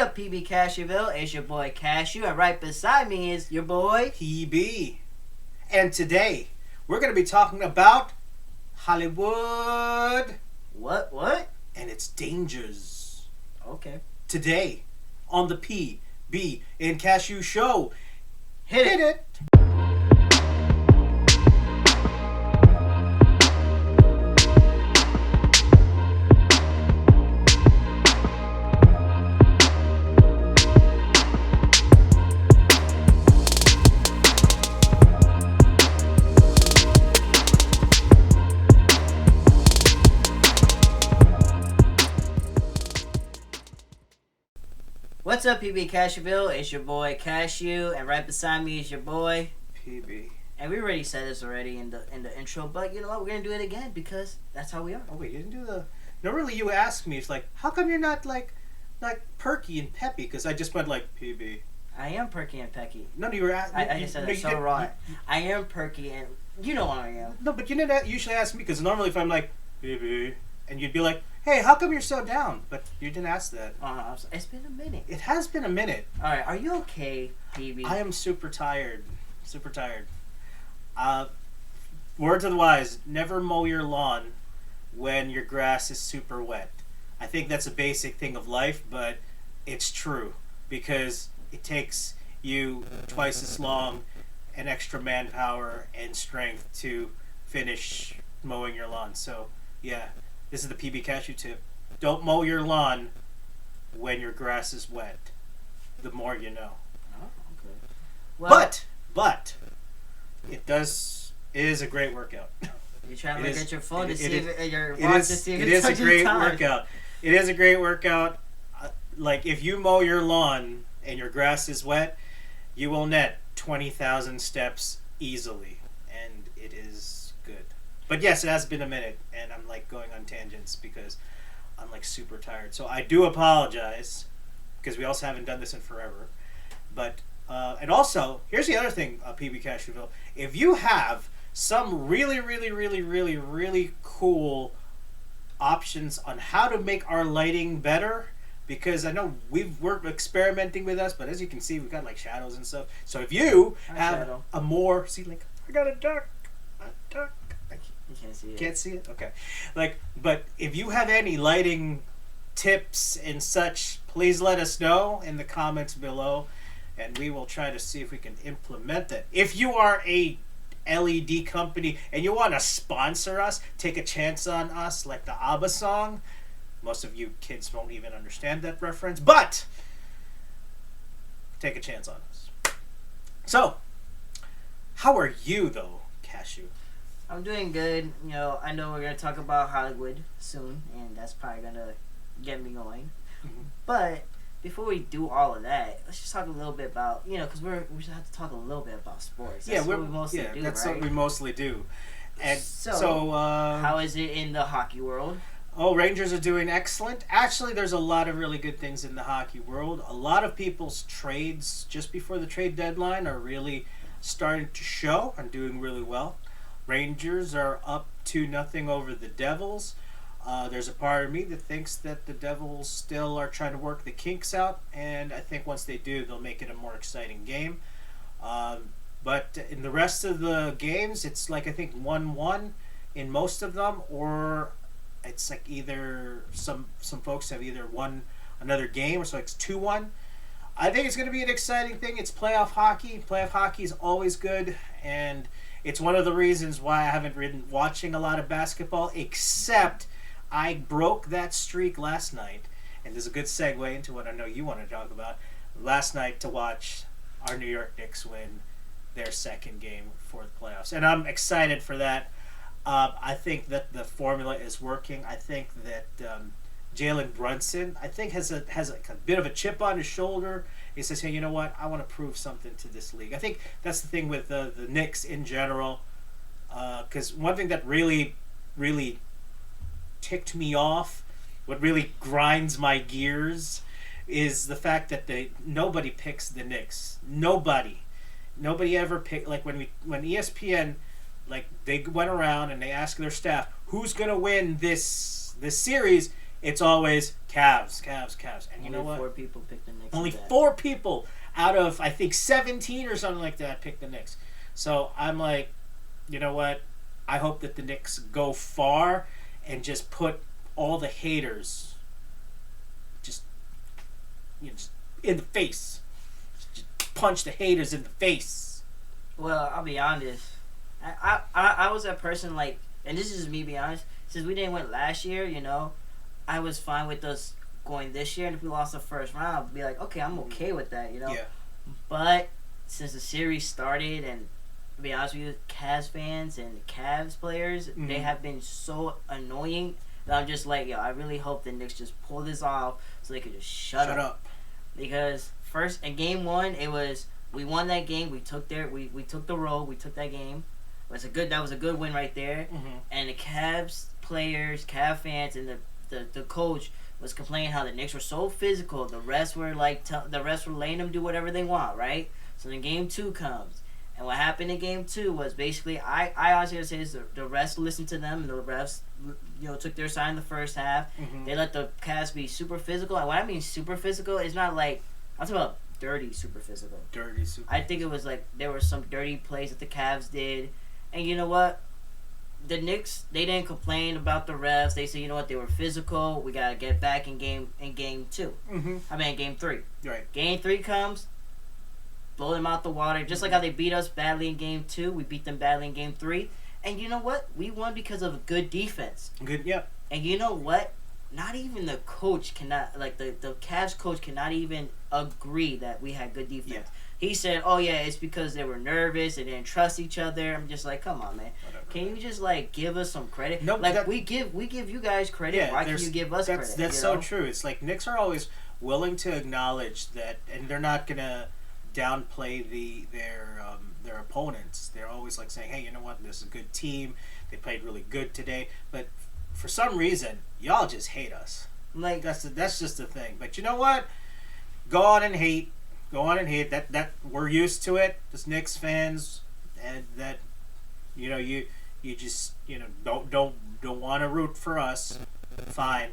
up, PB Cashewville? It's your boy Cashew, and right beside me is your boy PB. And today, we're going to be talking about Hollywood. What? And its dangers. Okay. Today, on the PB and Cashew Show. Hit it. What's up, PB Cashewville? It's your boy Cashew, and right beside me is your boy PB. And we already said this already in the intro, but you know what? We're gonna do it again because that's how we are. Oh wait, you didn't do the... Normally you ask me, it's like, how come you're not like perky and peppy? Because I just went like PB. I am perky and pecky. No, you were asking... I just said that so wrong. I am perky and you know what I am. No, but you didn't usually ask me because normally if I'm like PB, and you'd be like, hey, how come you're so down? But you didn't ask that. It's been a minute. It has been a minute. All right, are you okay, PB? I am super tired. Super tired. Words of the wise, never mow your lawn when your grass is super wet. I think that's a basic thing of life, but it's true because it takes you twice as long and extra manpower and strength to finish mowing your lawn. So, yeah, this is the PB Cashew tip. Don't mow your lawn when your grass is wet. The more you know. Oh, okay. Well, But it is a great workout. You're trying to look at your phone to see if your it watch to see if it it's is a great time. workout. It is a great workout. Like if you mow your lawn and your grass is wet, you will net 20,000 steps easily, and it is good. But yes, it has been a minute, and I'm like going on tangents because I'm like super tired. So I do apologize because we also haven't done this in forever. But and also, here's the other thing, PB Cashewville. If you have some really cool options on how to make our lighting better, because I know we're experimenting with us, but as you can see, we've got like shadows and stuff. So if you have a more, see, like I got a duck. You can't see it. Can't see it? Okay. But if you have any lighting tips and such, please let us know in the comments below, and we will try to see if we can implement it. If you are a LED company and you want to sponsor us, take a chance on us, like the ABBA song. Most of you kids won't even understand that reference, but take a chance on us. So, how are you though, Cashew? I'm doing good. You know, I know we're going to talk about Hollywood soon, and that's probably going to get me going. Mm-hmm. But before we do all of that, let's just talk a little bit about, you know, because we should have to talk a little bit about sports. That's what we mostly do, that's right? what we mostly do. And so how is it in the hockey world? Oh, Rangers are doing excellent. Actually, there's a lot of really good things in the hockey world. A lot of people's trades just before the trade deadline are really starting to show and doing really well. Rangers are up 2-0 over the Devils. There's a part of me that thinks that the Devils still are trying to work the kinks out, and I think once they do, they'll make it a more exciting game. But in the rest of the games, it's like I think 1-1 in most of them, or it's like either some folks have either won another game, or so it's 2-1. I think it's going to be an exciting thing. It's playoff hockey. Playoff hockey is always good, and it's one of the reasons why I haven't been watching a lot of basketball, except I broke that streak last night, and there's a good segue into what I know you want to talk about. Last night to watch our New York Knicks win their second game for the playoffs, and I'm excited for that. I think that the formula is working. I think that Jalen Brunson, I think, has a bit of a chip on his shoulder. He says, hey, you know what? I want to prove something to this league. I think that's the thing with the Knicks in general, because one thing that really ticked me off, what really grinds my gears, is the fact that nobody picks the Knicks. Nobody ever picked, like when ESPN, like they went around and they asked their staff who's gonna win this series. it's always Cavs. And you know what? 4 people picked the Knicks. Only 4 people out of, I think, 17 or something like that picked the Knicks. So I'm like, you know what? I hope that the Knicks go far and just put all the haters just in the face. Just punch the haters in the face. Well, I'll be honest. I was that person, like, and this is just me being honest, since we didn't win last year, I was fine with us going this year, and if we lost the first round, I'd be like, okay, I'm okay with that, Yeah. But since the series started, and to be honest with you, Cavs fans and Cavs players, they have been so annoying that I'm just like, I really hope the Knicks just pull this off so they could just shut up. Because first, in game 1, it was, we won that game, we took the road, we took that game. That was a good win right there. And the Cavs players, Cavs fans, and the coach was complaining how the Knicks were so physical. The refs were letting them do whatever they want, right? So then game 2 comes, and what happened in game 2 was basically I honestly would say is the refs listened to them, and the refs took their side in the first half. They let the Cavs be super physical, and when I mean super physical, it's not like I'm talking about dirty super physical. I think it was like there were some dirty plays that the Cavs did. And you know what? The Knicks, they didn't complain about the refs. They said, you know what? They were physical. We gotta get back in game 2. I mean, game 3. Right. Game 3 comes, blow them out the water. Just like how they beat us badly in game 2, we beat them badly in game 3. And you know what? We won because of good defense. Good. Yep. And you know what? Not even the coach cannot, like the Cavs coach cannot even agree that we had good defense. Yeah. He said, "Oh yeah, it's because they were nervous. They didn't trust each other." I'm just like, "Come on, man. Whatever. Can you just like give us some credit? No, like we give you guys credit. Yeah, why can't you give us credit?" That's so true. It's like Knicks are always willing to acknowledge that, and they're not gonna downplay their opponents. They're always like saying, "Hey, you know what? This is a good team. They played really good today." But for some reason, y'all just hate us. Like that's just the thing. But you know what? Go on and hate. That we're used to it. As Knicks fans, and that you just don't want to root for us. Fine.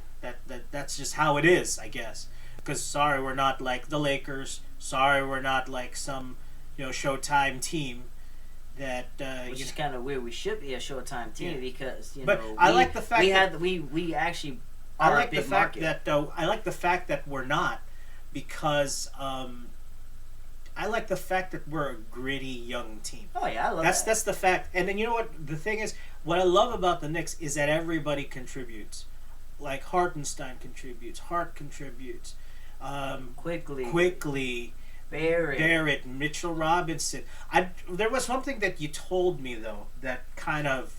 That's just how it is, I guess. Because sorry, we're not like the Lakers. Sorry, we're not like some Showtime team. Which is kind of weird. We should be a Showtime team because I like the fact we actually I are like a big the fact market. that I like the fact that we're not, because I like the fact that we're a gritty young team. Oh yeah, I love that. That's the fact. And then you know what the thing is? What I love about the Knicks is that everybody contributes. Like Hartenstein contributes, Hart contributes, Quickly. Barrett, Mitchell Robinson. There was something that you told me though that kind of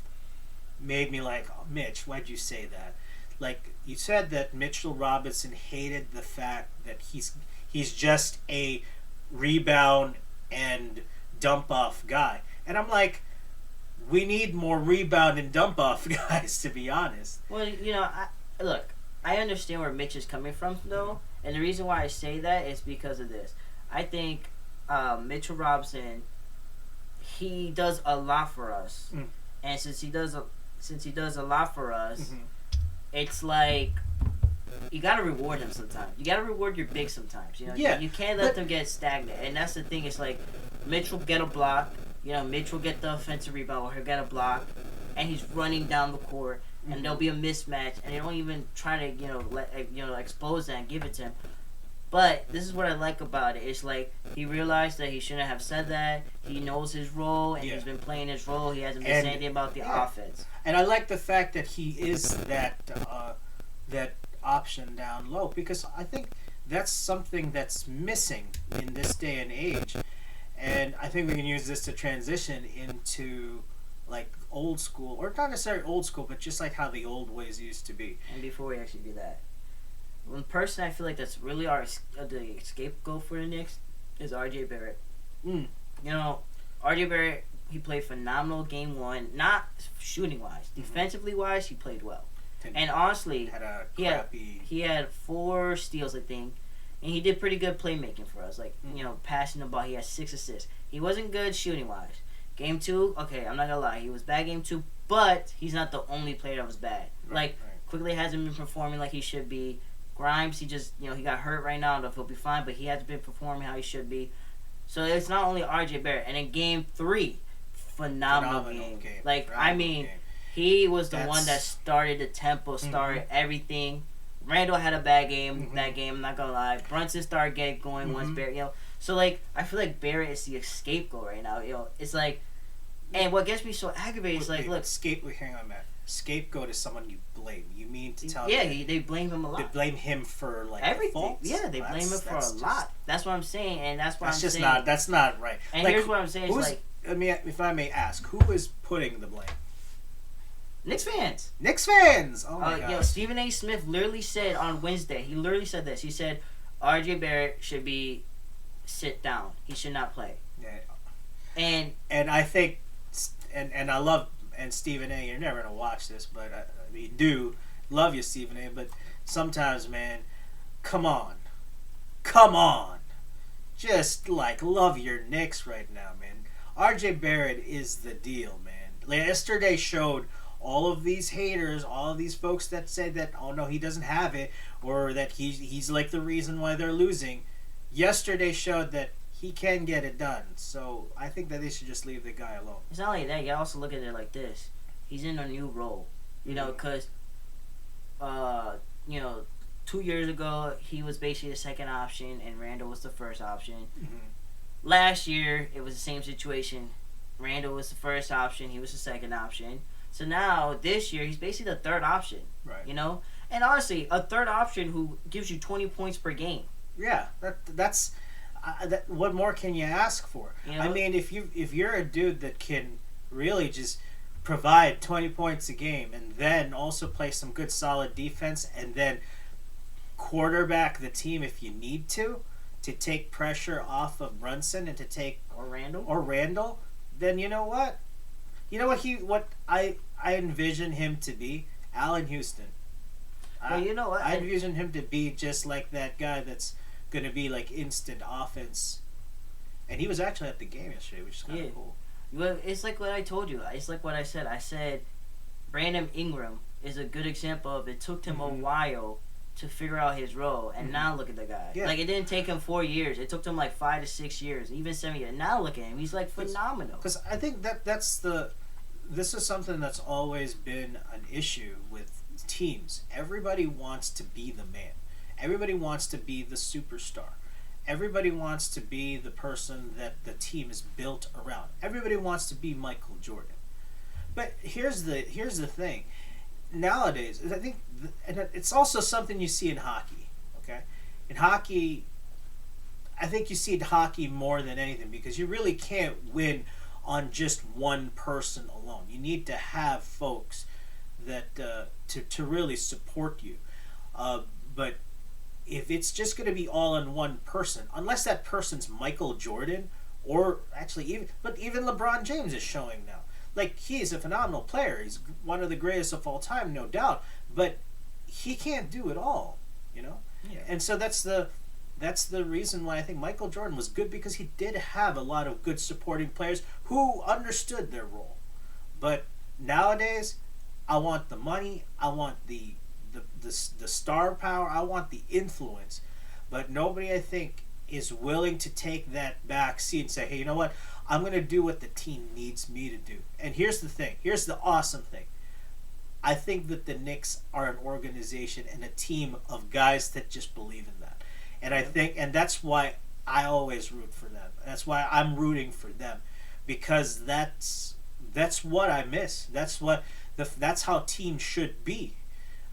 made me like, oh, Mitch, why'd you say that? Like you said that Mitchell Robinson hated the fact that he's just a rebound and dump off guy, and I'm like, we need more rebound and dump off guys, to be honest. Well, I understand where Mitch is coming from though, and the reason why I say that is because of this. I think Mitchell Robinson, he does a lot for us, and since he does a lot for us, it's like you gotta reward him sometimes. You gotta reward your big sometimes. You can't let them get stagnant, and that's the thing. It's like Mitch will get a block. Mitch will get the offensive rebound, or he'll get a block, and he's running down the court, and there'll be a mismatch, and they don't even try to expose that and give it to him. But this is what I like about it. It's like he realized that he shouldn't have said that. He knows his role, and he's been playing his role. He hasn't been saying anything about the offense. And I like the fact that he is that option down low, because I think that's something that's missing in this day and age. And I think we can use this to transition into like old school, or not necessarily old school, but just like how the old ways used to be. And before we actually do that, one person I feel like that's really the scapegoat for the Knicks is R.J. Barrett. R.J. Barrett, he played phenomenal game 1, not shooting wise, defensively wise, he played well. And honestly, he had 4 steals, I think, and he did pretty good playmaking for us. Like passing the ball, he had 6 assists. He wasn't good shooting wise. Game 2, okay, I'm not gonna lie, he was bad game 2, but he's not the only player that was bad. Right. Quickly hasn't been performing like he should be. Grimes, he just, he got hurt right now. I don't know if he'll be fine, but he hasn't been performing how he should be. So it's not only RJ Barrett. And in game 3, phenomenal game. Like, he was the one that started the tempo, started everything. Randall had a bad game that game, I'm not going to lie. Brunson started getting going once Barrett, So, like, I feel like Barrett is the scapegoat right now, It's like, and what gets me so aggravated is, like, look. Hang on, Matt. Scapegoat is someone you blame. You mean to tell me? Yeah, they blame him a lot. They blame him for, like, everything. Faults? Yeah, they blame him for a lot. That's what I'm saying, and that's what I'm saying. That's not right. And like, here's what I'm saying. If I may ask, who is putting the blame? Knicks fans. Oh my god. Stephen A. Smith literally said on Wednesday. He literally said this. He said, R.J. Barrett should be sit down. He should not play. Yeah. And I think, and I love, and Stephen A. You're never gonna watch this, but I do love you, Stephen A. But sometimes, man, come on, just like love your Knicks right now, man. R.J. Barrett is the deal, man. Yesterday showed all of these haters, all of these folks that said that, oh no, he doesn't have it, or that he's like the reason why they're losing. Yesterday showed that he can get it done. So I think that they should just leave the guy alone. It's not like that. You also look at it like this. He's in a new role, because, 2 years ago he was basically the second option and Randall was the first option. Last year it was the same situation. Randall was the first option. He was the second option. So now, this year, he's basically the third option. Right. And honestly, a third option who gives you 20 points per game. Yeah, that's what more can you ask for? I mean, if you're a dude that can really just provide 20 points a game and then also play some good solid defense and then quarterback the team if you need to take pressure off of Brunson and to take or Randall, then you know what? What I envision him to be? Allen Houston. Well, you know what? I envision him to be just like that guy that's going to be like instant offense. And he was actually at the game yesterday, which is kind of cool. Well, it's like what I told you. It's like what I said. I said Brandon Ingram is a good example of it took him a while to figure out his role, and now look at the guy. Yeah. Like, it didn't take him 4 years. It took him like 5 to 6 years, even 7 years. Now look at him. He's like phenomenal. Because I think this is something that's always been an issue with teams. Everybody wants to be the man. Everybody wants to be the superstar. Everybody wants to be the person that the team is built around. Everybody wants to be Michael Jordan. But here's the thing. Nowadays, I think, and it's also something you see in hockey. Okay, in hockey, I think you see hockey more than anything because you really can't win on just one person alone. You need to have folks that to really support you. But if it's just going to be all on one person, unless that person's Michael Jordan, or actually even LeBron James is showing now. Like, he is a phenomenal player. He's one of the greatest of all time, no doubt. But he can't do it all, Yeah. And so that's the reason why I think Michael Jordan was good, because he did have a lot of good supporting players who understood their role. But nowadays, I want the money, I want the star power, I want the influence. But nobody, I think, is willing to take that back seat and say, hey, you know what? I'm going to do what the team needs me to do. And here's the thing. Here's the awesome thing. I think that the Knicks are an organization and a team of guys that just believe in that. And that's why I always root for them. That's why I'm rooting for them, because that's what I miss. That's how teams should be.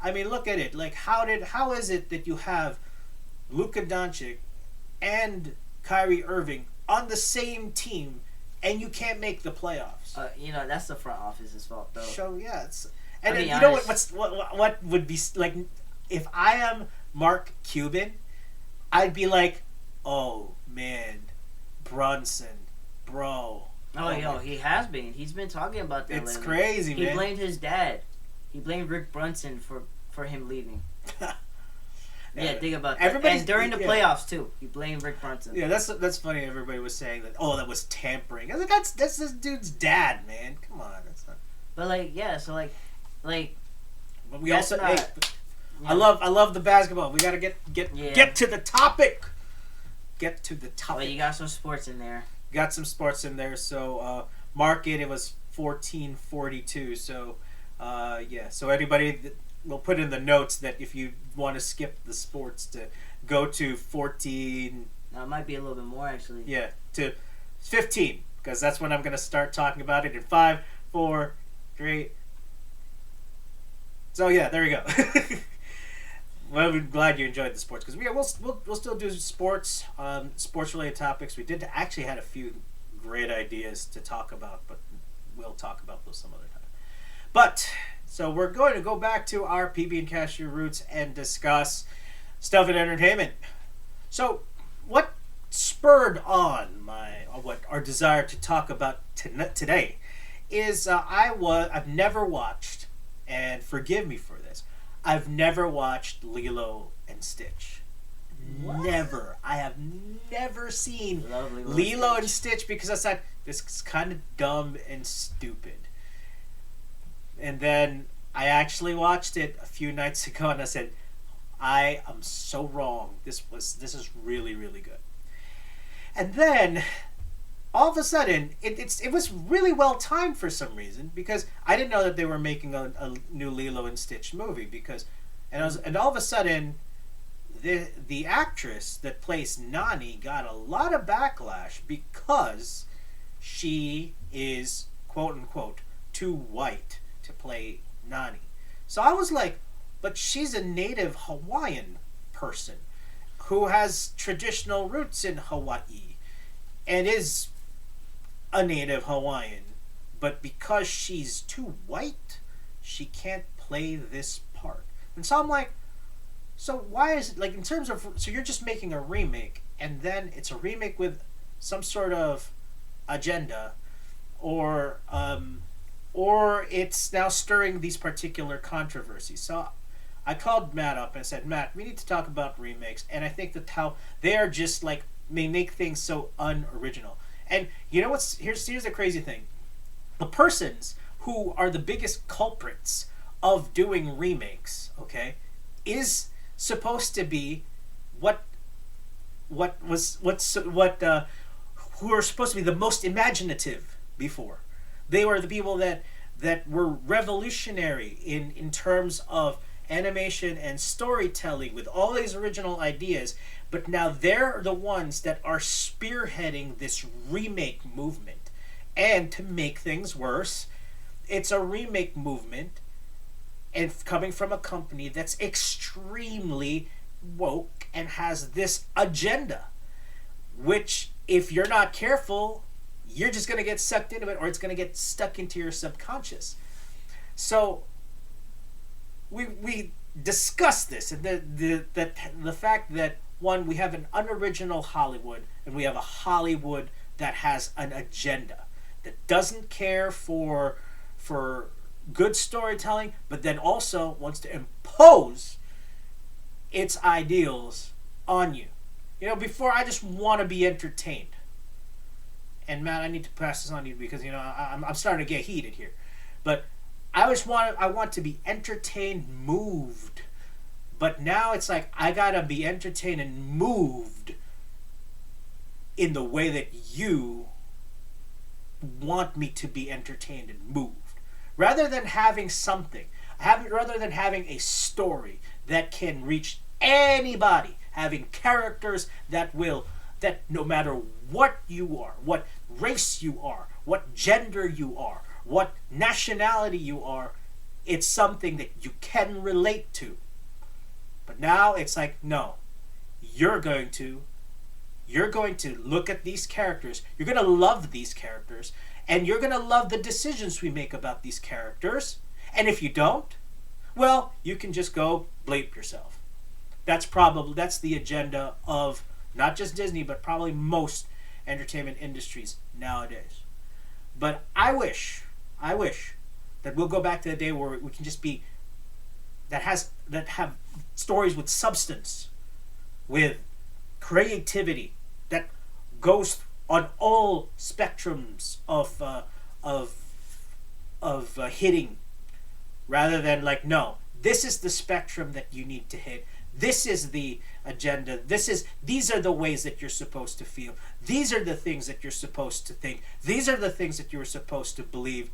I mean, look at it. Like, how is it that you have Luka Doncic and Kyrie Irving on the same team and you can't make the playoffs? That's the front office's fault, though. So yeah, you know what would be like, if I am Mark Cuban, I'd be like, oh man, Brunson, bro. He has been. He's been talking about that. It's lately. Crazy, man. He blamed his dad. He blamed Rick Brunson for him leaving. Yeah, think about that. And during the playoffs too, he blamed Rick Brunson. Yeah, that's funny. Everybody was saying that. Oh, that was tampering. I was like, that's this dude's dad, man. Come on, that's not. But But we That's also not- hey, Yeah. I love the basketball. We gotta get to the topic. Get to the topic. Well, you got some sports in there. Got some sports in there. So market it was 14:42. So yeah. So anybody we'll put in the notes that if you want to skip the sports to go to 14. No, it might be a little bit more actually. Yeah, to 15 because that's when I'm gonna start talking about it in 5, 4, 3. So yeah, there we go. Well, I'm glad you enjoyed the sports because we'll still do sports, sports related topics. We did actually had a few great ideas to talk about, but we'll talk about those some other time. But so we're going to go back to our PB and Cashew roots and discuss stuff in entertainment. So what spurred on our desire to talk about today is I've never watched, and forgive me for this, I've never watched Lilo and Stitch. What? Never. I have never seen Love Lilo and Stitch because I thought this is kind of dumb and stupid. And then I actually watched it a few nights ago and I said, I am so wrong. This is really, really good. And then all of a sudden, it was really well timed for some reason because I didn't know that they were making a new Lilo and Stitch movie and all of a sudden the actress that plays Nani got a lot of backlash because she is quote unquote too white to play Nani. So I was like, but she's a native Hawaiian person who has traditional roots in Hawaii and is a native Hawaiian, but because she's too white, she can't play this part. And so I'm like, so why is it like in terms of so you're just making a remake and then it's a remake with some sort of agenda or it's now stirring these particular controversies. So I called Matt up and I said, Matt, we need to talk about remakes, and I think that how they are just like they make things so unoriginal. And you know what's here's the crazy thing. The persons who are the biggest culprits of doing remakes, okay, is supposed to be who are supposed to be the most imaginative before. They were the people that were revolutionary in terms of animation and storytelling with all these original ideas, but now they're the ones that are spearheading this remake movement. And to make things worse, it's a remake movement and coming from a company that's extremely woke and has this agenda, which if you're not careful, you're just going to get sucked into it or it's going to get stuck into your subconscious. So we discussed this and the fact that one, we have an unoriginal Hollywood and we have a Hollywood that has an agenda that doesn't care for good storytelling, but then also wants to impose its ideals on you. You know, before I just want to be entertained. And Matt, I need to pass this on to you because you know I'm starting to get heated here, but I want to be entertained, moved, but now it's like I gotta be entertained and moved in the way that you want me to be entertained and moved, rather than having rather than having a story that can reach anybody, having characters that no matter what you are, what race you are, what gender you are, what nationality you are, it's something that you can relate to. But now it's like, no, you're going to look at these characters, you're going to love these characters, and you're going to love the decisions we make about these characters. And if you don't, well, you can just go bleep yourself. That's the agenda of not just Disney, but probably most entertainment industries nowadays. But I wish that we'll go back to the day where we can just be that have stories with substance, with creativity that goes on all spectrums of hitting, rather than like, no, This is the spectrum that you need to hit. This is the agenda. These are the ways that you're supposed to feel. These are the things that you're supposed to think. These are the things that you're supposed to believe.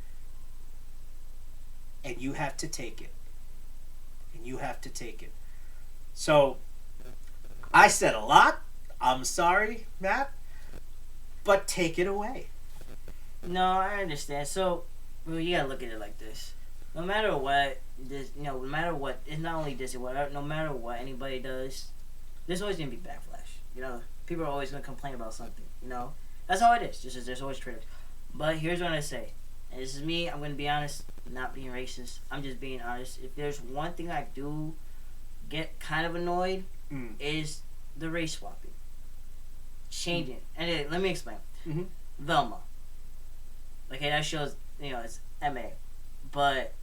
And you have to take it. And you have to take it. So, I said a lot. I'm sorry, Matt. But take it away. No, I understand. So, well, you gotta look at it like this. No matter what, no matter what, it's not only Disney, whatever, no matter what anybody does, there's always gonna be backlash. People are always gonna complain about something. That's how it is. Just as there's always critics. But here's what I say, and this is me. I'm gonna be honest, not being racist. I'm just being honest. If there's one thing I do get kind of annoyed, is the race swapping, changing. And let me explain. Mm-hmm. Velma. Okay, that shows it's MA, but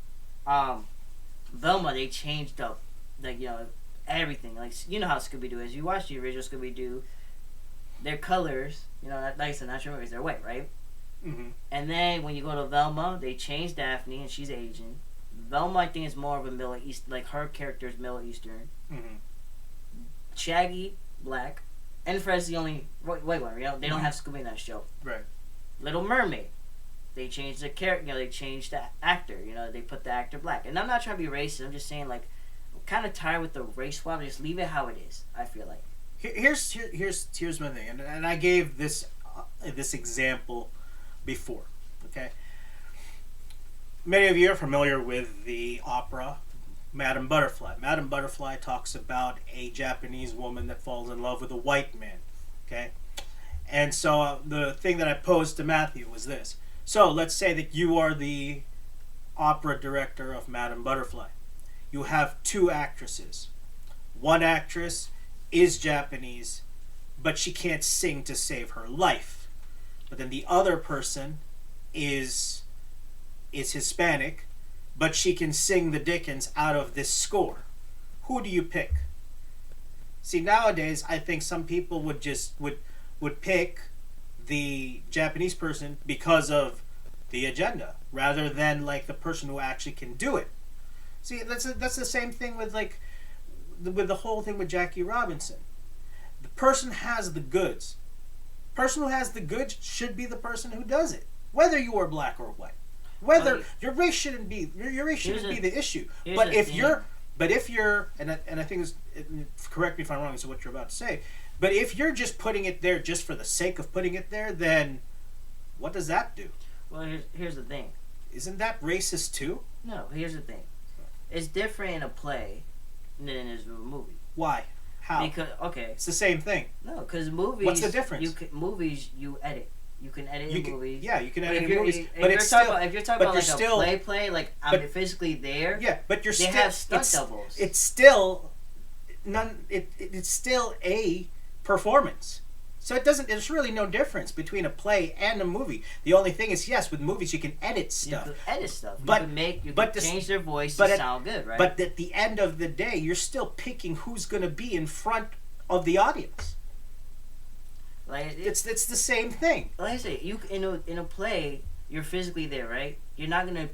Velma, they changed up everything. Like how Scooby Doo is. You watch the original Scooby Doo, their colors, like I said, not sure they're white, right? Mm-hmm. And then when you go to Velma, they changed Daphne and she's Asian. Velma, I think, is more of a Middle East, like her character is Middle Eastern. Mm-hmm. Shaggy, black, and Fred's the only white one. They don't have Scooby in that show. Right. Little Mermaid. They changed the character, they changed the actor, they put the actor black. And I'm not trying to be racist, I'm just saying, I'm kind of tired with the race swap. Just leave it how it is, I feel like. Here's my thing, and I gave this example before, okay? Many of you are familiar with the opera Madame Butterfly. Madame Butterfly talks about a Japanese woman that falls in love with a white man, okay? And so the thing that I posed to Matthew was this. So let's say that you are the opera director of Madame Butterfly. You have two actresses. One actress is Japanese, but she can't sing to save her life. But then the other person is Hispanic, but she can sing the dickens out of this score. Who do you pick? See, nowadays I think some people would pick the Japanese person because of the agenda, rather than the person who actually can do it. See, that's the same thing with with the whole thing with Jackie Robinson. The person has the goods. The person who has the goods should be the person who does it, whether you are black or white. Whether your race shouldn't be the issue. But if you're and I think correct me if I'm wrong. Is what you're about to say. But if you're just putting it there just for the sake of putting it there, then what does that do? Well, here's the thing. Isn't that racist too? No, here's the thing. It's different in a play than it is in a movie. Why? How? Because it's the same thing. No, because movies. What's the difference? Movies you edit. You can edit in movies. Yeah, you can edit in movies. If you're talking about a play, I'm physically there. Yeah, but they have stunt doubles. It's still it's still a performance. So there's really no difference between a play and a movie. The only thing is, yes, with movies you can edit stuff. You can edit stuff. But you can change their voice to sound good, right? But at the end of the day, you're still picking who's going to be in front of the audience. It's the same thing. Like I say, in a play, you're physically there, right? You're not gonna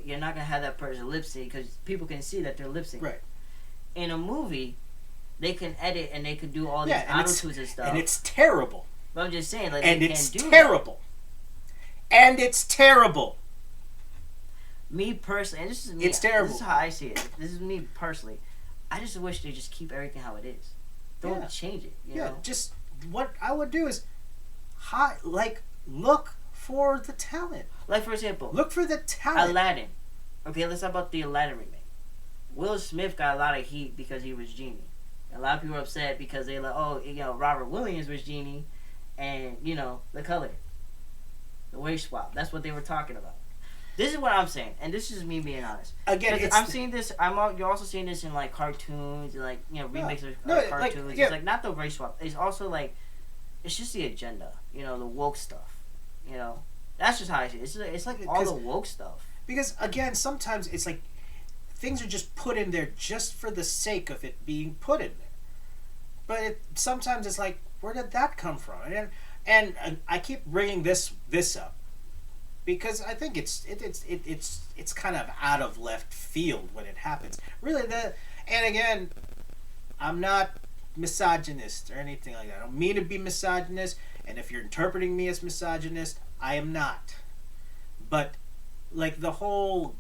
you're not gonna have that person lip sync because people can see that they're lip syncing. Right. In a movie, they can edit and they can do all these auto tunes and stuff. And it's terrible. But I'm just saying, they and can't it's do terrible. That. And it's terrible. Me personally, and this is me. It's terrible. This is how I see it. This is me personally. I just wish they just keep everything how it is. Don't change it. You know? Just what I would do is, look for the talent. Like, for example, look for the talent. Aladdin. Okay, let's talk about the Aladdin remake. Will Smith got a lot of heat because he was Genie. A lot of people are upset because they're like, Robert Williams was Genie, and the color, the wave swap. That's what they were talking about. This is what I'm saying, and this is me being honest. Again, I'm seeing this. You're also seeing this in cartoons, remakes of cartoons. It's not the race swap. It's also it's just the agenda. The woke stuff. That's just how I see it. It's like all the woke stuff. Because again, sometimes it's like things are just put in there just for the sake of it being put in there. But sometimes it's like, where did that come from? And I keep bringing this up. because I think it's kind of out of left field when it happens. Really, and again, I'm not misogynist or anything like that. I don't mean to be misogynist, and if you're interpreting me as misogynist, I am not. But like the whole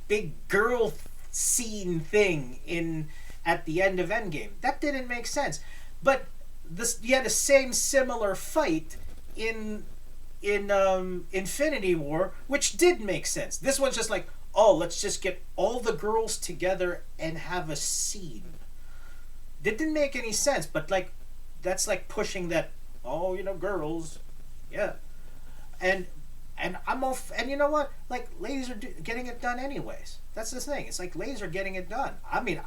big girl scene thing in at the end of Endgame, that didn't make sense. But this, you had the same similar fight in Infinity War, which did make sense. This one's just like, oh, let's just get all the girls together and have a scene. That didn't make any sense, but like, that's like pushing that, oh, girls, yeah. And I'm all, and you know what? Like, ladies are getting it done anyways. That's the thing. It's like ladies are getting it done. I mean,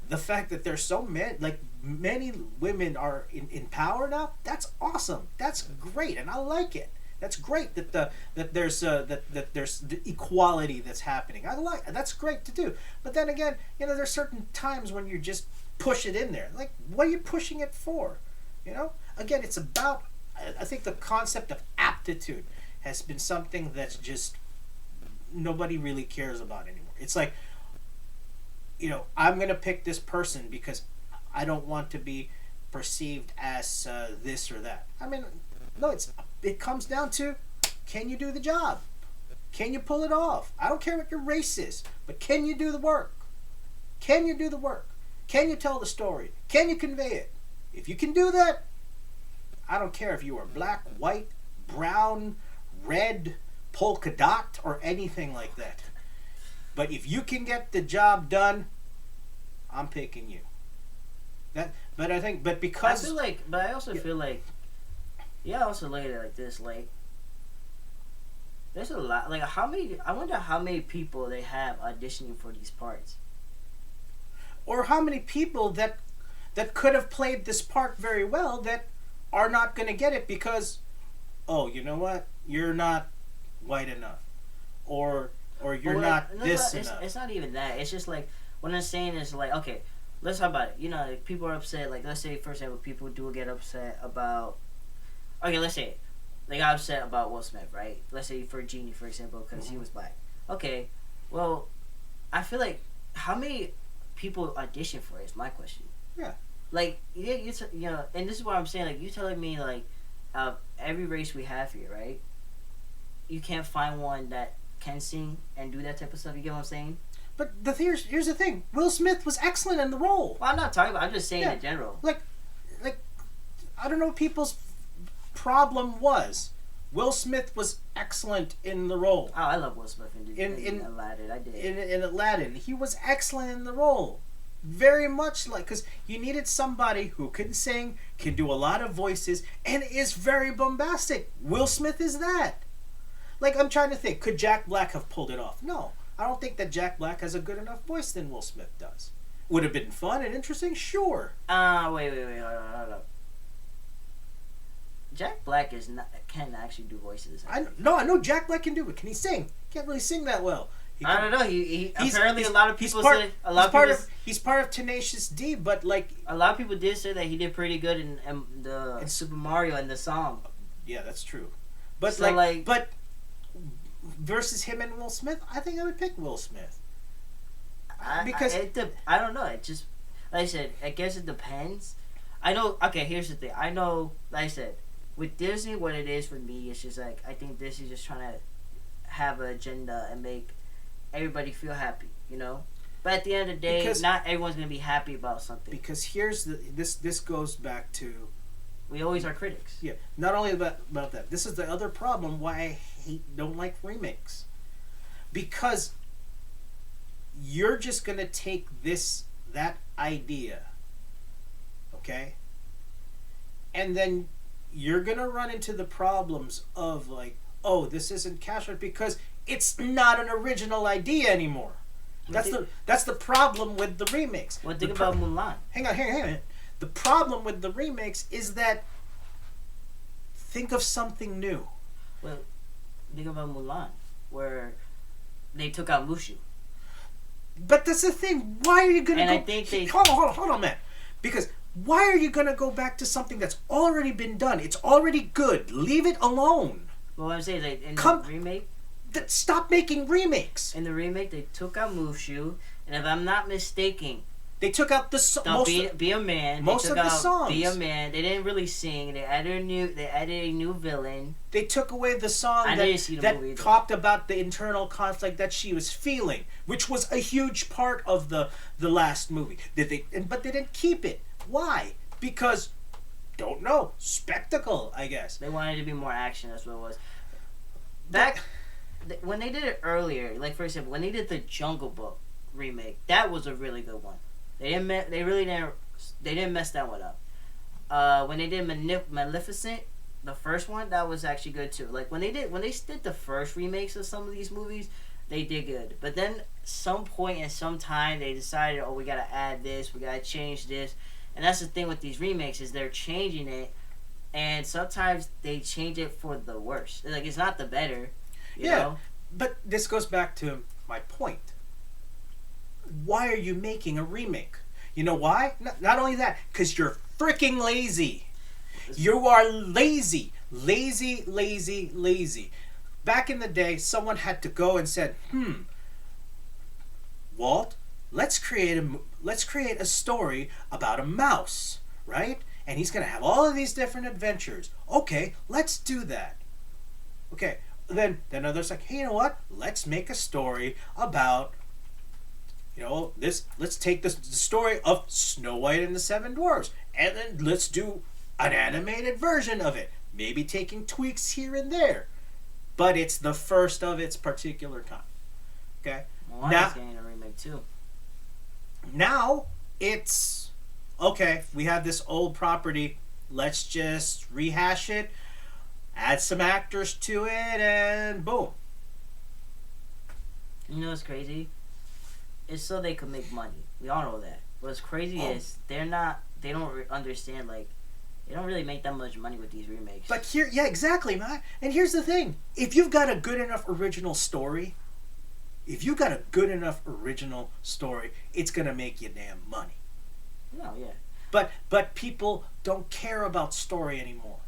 the fact that there's so many women are in power now, that's awesome. That's great, and I like it. That's great that there's the equality that's happening. That's great to do. But then again, there's certain times when you just push it in there. Like, what are you pushing it for? Again, it's about, I think the concept of aptitude has been something that's just nobody really cares about anymore. It's like, I'm going to pick this person because I don't want to be perceived as this or that. I mean, no, it comes down to, can you do the job? Can you pull it off? I don't care what your race is, but can you do the work? Can you do the work? Can you tell the story? Can you convey it? If you can do that, I don't care if you are black, white, brown, red, polka dot, or anything like that. But if you can get the job done, I'm picking you. But I think, because I feel like, but I also feel like, I also look at it like this, like, there's a lot, like, I wonder how many people they have auditioning for these parts. Or how many people that could have played this part very well that are not going to get it because, oh, you know what? You're not white enough. Or you're not this enough. It's not even that. It's just like, what I'm saying is like, okay, let's talk about it. Like, people are upset. Like, let's say, for example, people do get upset about, okay, let's say they got upset about Will Smith, right? Let's say for Genie, for example, because he was black. Okay, well, I feel like, how many people audition for it is my question. Yeah. Like, and this is what I'm saying, like, you telling me, like, every race we have here, right? You can't find one that can sing and do that type of stuff, you get what I'm saying? But here's the thing. Will Smith was excellent in the role. Well, I'm not talking about, I'm just saying in general. Like, I don't know what people's problem was. Will Smith was excellent in the role. Oh, I love Will Smith in Aladdin. I did. In Aladdin. He was excellent in the role. Very much like, because you needed somebody who can sing, can do a lot of voices, and is very bombastic. Will Smith is that. Like, I'm trying to think, could Jack Black have pulled it off? No. I don't think that Jack Black has a good enough voice than Will Smith does. Would have been fun and interesting? Sure. Wait, hold up. Jack Black can actually do voices. I know Jack Black can do it. Can he sing? Can't really sing that well. I don't know. He's apparently a lot of people say he's part of Tenacious D, but like a lot of people did say that he did pretty good in the Super Mario and the song. Yeah, that's true. But so but versus him and Will Smith, I think I would pick Will Smith. Because I don't know. It just, like I said, I guess it depends. I know. Okay, here's the thing. I know. Like I said, with Disney, what it is for me, it's just like, I think Disney's just trying to have an agenda and make everybody feel happy, But at the end of the day, not everyone's gonna be happy about something. Because here's this goes back to, we always are critics. Yeah, not only about that. This is the other problem why I don't like remakes. Because you're just gonna take that idea, okay, and then you're gonna run into the problems of like, oh, this isn't Cashew because it's not an original idea anymore. That's the problem with the remakes. Well, think about Mulan. Hang on. The problem with the remakes is that think of something new. Well, think about Mulan, where they took out Mushu. But that's the thing. Why are you gonna and go? I think they hold on, man. Because why are you gonna go back to something that's already been done? It's already good. Leave it alone. Well, what I'm saying is, like, in the remake, Stop making remakes. In the remake, they took out Mushu, and if I'm not mistaken, they took out Be a Man. Most they took of the out songs. Be a Man. They didn't really sing. They added a new villain. They took away the song that talked about the internal conflict that she was feeling, which was a huge part of the last movie. But they didn't keep it. Why? Because, don't know, spectacle, I guess. They wanted it to be more action. That's what it was. When they did it earlier, like for example, when they did the Jungle Book remake, that was a really good one. They didn't mess that one up. When they did Maleficent, the first one, that was actually good too. Like when they did the first remakes of some of these movies, they did good. But then some point in some time they decided, oh, we gotta add this, we gotta change this, and that's the thing with these remakes is they're changing it, and sometimes they change it for the worse. Like it's not the better. You know? But this goes back to my point. Why are you making a remake? You know why? Not only that, because you're freaking lazy. You are lazy. Lazy, lazy, lazy. Back in the day, someone had to go and said, Walt, let's create a story about a mouse, right? And he's going to have all of these different adventures. Okay, let's do that. Okay, then others like, hey, you know what? Let's make a story about, let's take the story of Snow White and the Seven Dwarfs, and then let's do an animated version of it. Maybe taking tweaks here and there. But it's the first of its particular kind. Okay? Moana's getting a remake too. Now, it's, okay, we have this old property. Let's just rehash it. Add some actors to it, and boom. You know what's crazy? It's so they could make money. We all know that. What's crazy is they don't understand, like, they don't really make that much money with these remakes. But yeah, exactly, man. And here's the thing. If you've got a good enough original story, it's going to make you damn money. No, yeah. But people don't care about story anymore.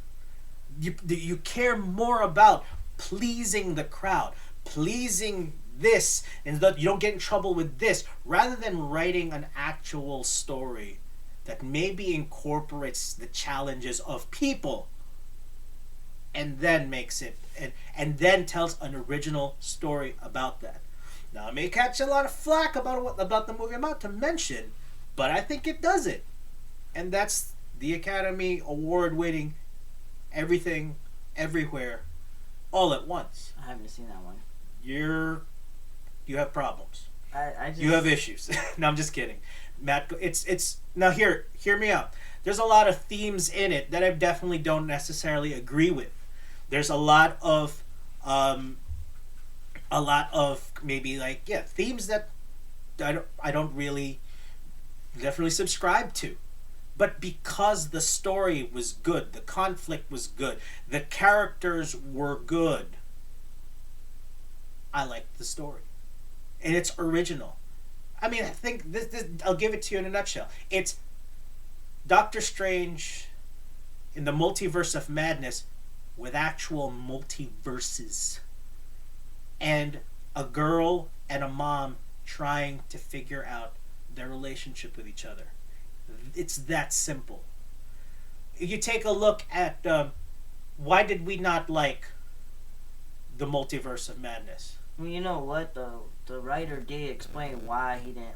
You care more about pleasing the crowd, pleasing this, and that you don't get in trouble with this, rather than writing an actual story that maybe incorporates the challenges of people and then makes it and then tells an original story about that. Now, it may catch a lot of flack about the movie I'm about to mention, but I think it does it. And that's the Academy Award-winning Everything, Everywhere, All at Once. I haven't seen that one. You have problems. You have issues. No, I'm just kidding. Matt, it's now hear me out. There's a lot of themes in it that I definitely don't necessarily agree with. There's a lot of maybe themes that I don't really definitely subscribe to. But because the story was good, the conflict was good, the characters were good, I liked the story. And it's original. I mean, I think this I'll give it to you in a nutshell. It's Doctor Strange in the Multiverse of Madness with actual multiverses. And a girl and a mom trying to figure out their relationship with each other. It's that simple. You take a look at why did we not like the Multiverse of Madness? Well, you know what? The writer did explain why he didn't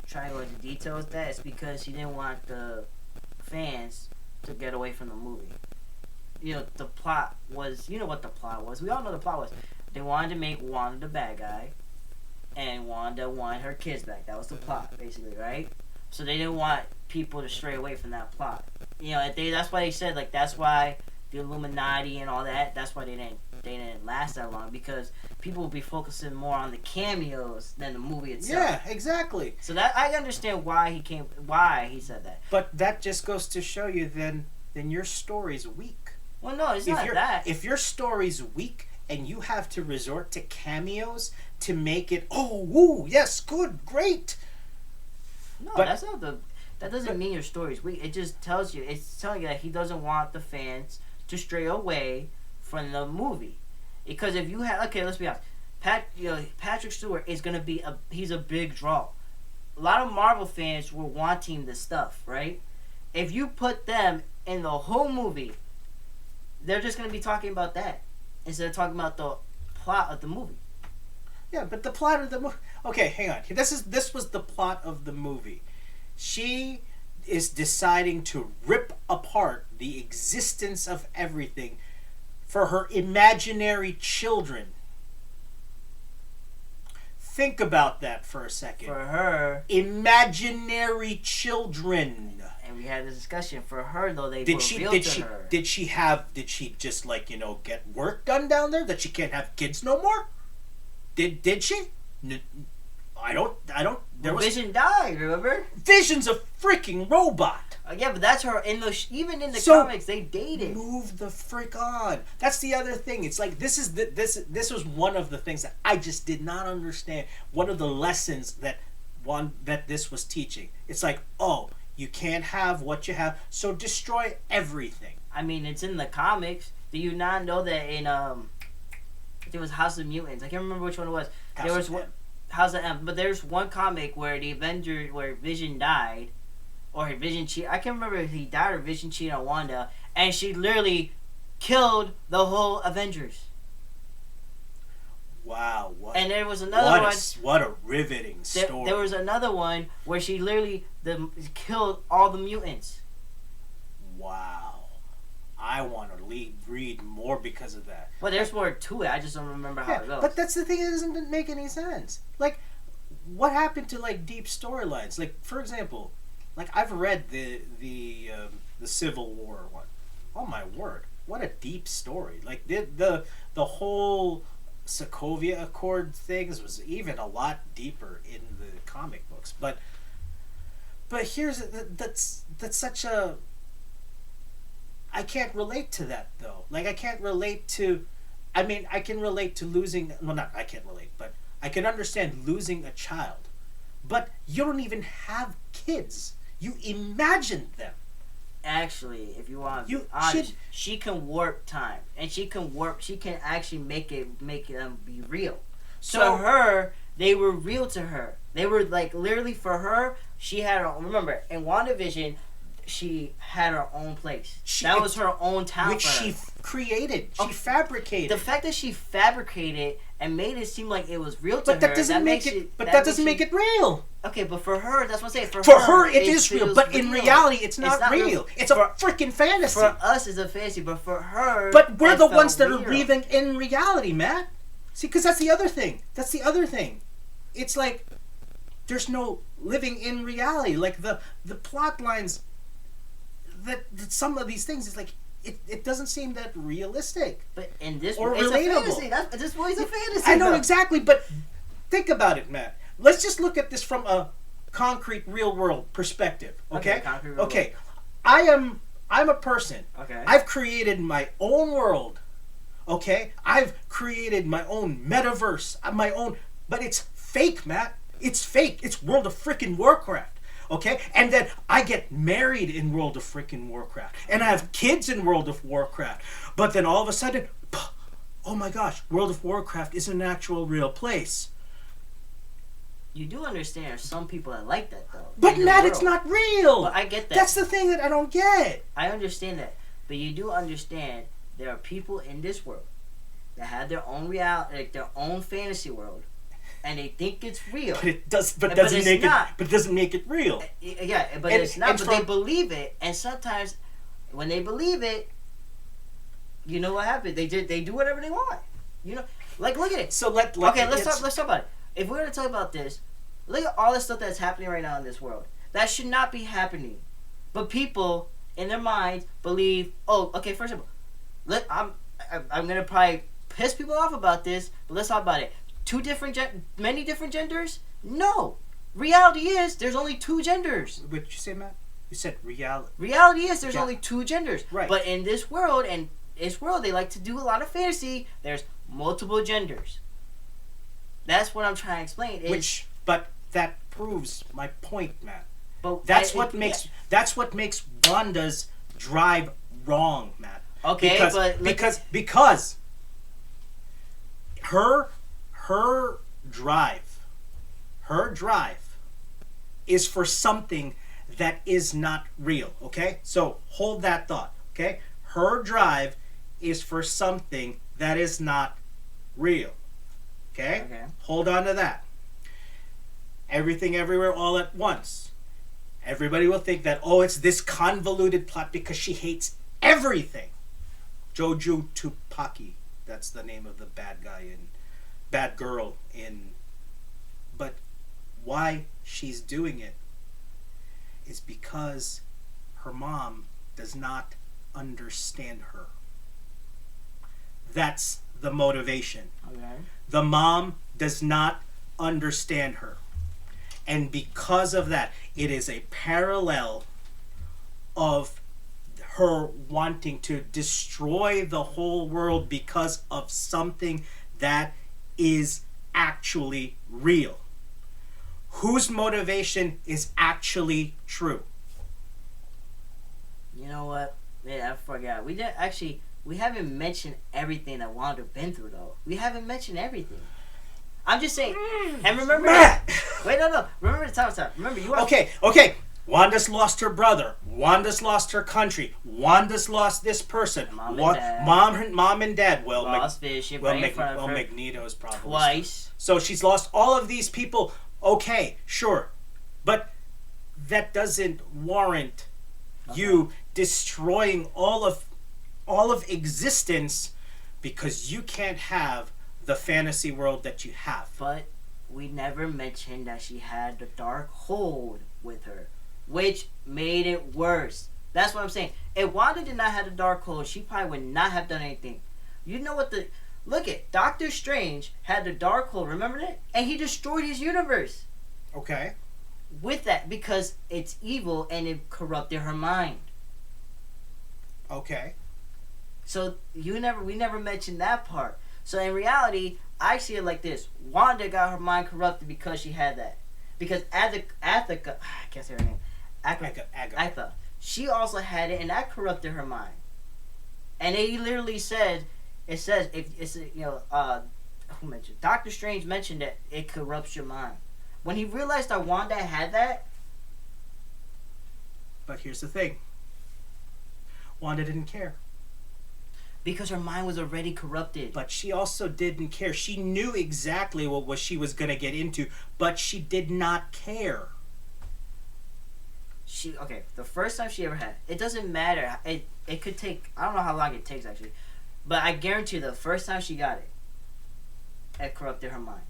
try to go into detail with that. It's because he didn't want the fans to get away from the movie. You know, the plot was, you know what the plot was. We all know the plot was. They wanted to make Wanda the bad guy, and Wanda wanted her kids back. That was the plot, basically, right? So they didn't want people to stray away from that plot. You know, that's why they said, like, that's why the Illuminati and all that, that's why they didn't last that long, because people would be focusing more on the cameos than the movie itself. Yeah, exactly. So that I understand why he said that. But that just goes to show you then your story's weak. Well, no, it's not that. If your story's weak and you have to resort to cameos to make it, oh, woo, yes, good, great. No, that doesn't mean your story's weak. It just tells you, it's telling you that he doesn't want the fans to stray away from the movie. Because if you have, okay, let's be honest, Patrick Stewart is gonna be he's a big draw. A lot of Marvel fans were wanting this stuff, right? If you put them in the whole movie, they're just gonna be talking about that instead of talking about the plot of the movie. Yeah, but the plot of the movie. Okay, hang on. This was the plot of the movie. She is deciding to rip apart the existence of everything for her imaginary children. Think about that for a second. For her, imaginary children. And we had this discussion. For her, though, they Did were she real did to she her. did she have did she just like, you know, get work done down there that she can't have kids no more? Did she? I don't. There was Vision died. Remember? Vision's a freaking robot. Yeah, but that's her. Even in the So, comics, they dated. Move the frick on. That's the other thing. It's like this was one of the things that I just did not understand. One of the lessons that this was teaching. It's like, oh, you can't have what you have, so destroy everything. I mean, it's in the comics. Do you not know that in I think it was House of Mutants? I can't remember which one it was. There was one House of M, but there's one comic where the Avengers, where Vision died, or Vision cheated. I can't remember if he died or Vision cheated on Wanda, and she literally killed the whole Avengers. Wow! And there was another one. What a riveting story. There was another one where she literally killed all the mutants. Wow. I want to read more because of that. Well, there's more to it. I just don't remember how it goes. But that's the thing. It doesn't make any sense. Like, what happened to like deep storylines? Like, for example, like I've read the Civil War one. Oh my word! What a deep story. Like the whole Sokovia Accord things was even a lot deeper in the comic books. But that's such a. I can't relate to that though. Like I can't relate to. I mean, I can relate to losing. Well, not I can't relate, but I can understand losing a child. But you don't even have kids. You imagined them. Actually, if you want to be honest, she can warp time, and she can actually make them be real. So to her, they were real to her. They were like literally for her. She had remember in WandaVision, she had her own place. That was her own town, which she created. She fabricated. The fact that she fabricated and made it seem like it was real to but her. That doesn't make it. But that doesn't make it real. Okay, but for her, that's what I'm saying. For her, it is real. But in reality, it's not real. It's a freaking fantasy. For us, it's a fantasy. But for her, but we're the ones that are breathing in reality, Matt. See, because that's the other thing. It's like there's no living in reality. Like the plot lines. That some of these things is like it doesn't seem that realistic. But in this or it's relatable. A fantasy. This boy's a fantasy. I know exactly, but think about it, Matt. Let's just look at this from a concrete, real world perspective. Okay. Okay. I'm a person. Okay. I've created my own world. Okay. I've created my own metaverse. My own, but it's fake, Matt. It's fake. It's World of Frickin' Warcraft. Okay, and then I get married in World of Frickin' Warcraft, and I have kids in World of Warcraft. But then all of a sudden, oh my gosh, World of Warcraft is an actual real place. You do understand there's some people that like that though. But Matt, it's not real. Well, I get that. That's the thing that I don't get. I understand that, but you do understand there are people in this world that have their own reality, like their own fantasy world. And they think it's real. But it doesn't make it real. Yeah, but it's not. But they believe it, and sometimes when they believe it, you know what happens? They do whatever they want. You know, like look at it. So let's talk about it. If we're gonna talk about this, look at all the stuff that's happening right now in this world. That should not be happening, but people in their minds believe. Oh, okay. First of all, I'm gonna probably piss people off about this, but let's talk about it. Many different genders? No. Reality is there's only two genders. What did you say, Matt? You said reality. Reality is there's only two genders. Right. But in this world, they like to do a lot of fantasy. There's multiple genders. That's what I'm trying to explain. But that proves my point, Matt. But that's what makes Wanda's drive wrong, Matt. Okay, because her drive, is for something that is not real. Okay, so hold that thought. Okay, her drive is for something that is not real. Okay, hold on to that. Everything, everywhere, all at once. Everybody will think that, oh, it's this convoluted plot because she hates everything. Jojo Tupaki, that's the name of the bad girl in. But why she's doing it is because her mom does not understand her. That's the motivation. Okay. The mom does not understand her. And because of that, it is a parallel of her wanting to destroy the whole world because of something that is actually real. Whose motivation is actually true? You know what? Yeah, I forgot. We haven't mentioned everything that Wanda been through though. We haven't mentioned everything. I'm just saying. And remember, wait, no. Remember the time. Remember you. Okay. Wanda's lost her brother. Wanda's lost her country. Wanda's lost this person. Mom and dad. Well, lost Vision. Magneto's probably twice. So she's lost all of these people. Okay, sure, but that doesn't warrant you destroying all of existence because you can't have the fantasy world that you have. But we never mentioned that she had the dark hold with her, which made it worse. That's what I'm saying. If Wanda did not have the dark hold, she probably would not have done anything. You know what look at Doctor Strange had the dark hold, remember that? And he destroyed his universe. Okay. With that, because it's evil and it corrupted her mind. Okay. So we never mentioned that part. So in reality, I see it like this: Wanda got her mind corrupted because she had that. Because Atha, I can't say her name. Atha, she also had it, and that corrupted her mind. And they literally said, it says if it's who mentioned? Doctor Strange mentioned that it corrupts your mind. When he realized that Wanda had that. But here's the thing: Wanda didn't care. Because her mind was already corrupted. But she also didn't care. She knew exactly what she was going to get into, but she did not care. The first time she ever had it doesn't matter. It could take, I don't know how long it takes actually, but I guarantee you the first time she got it corrupted her mind.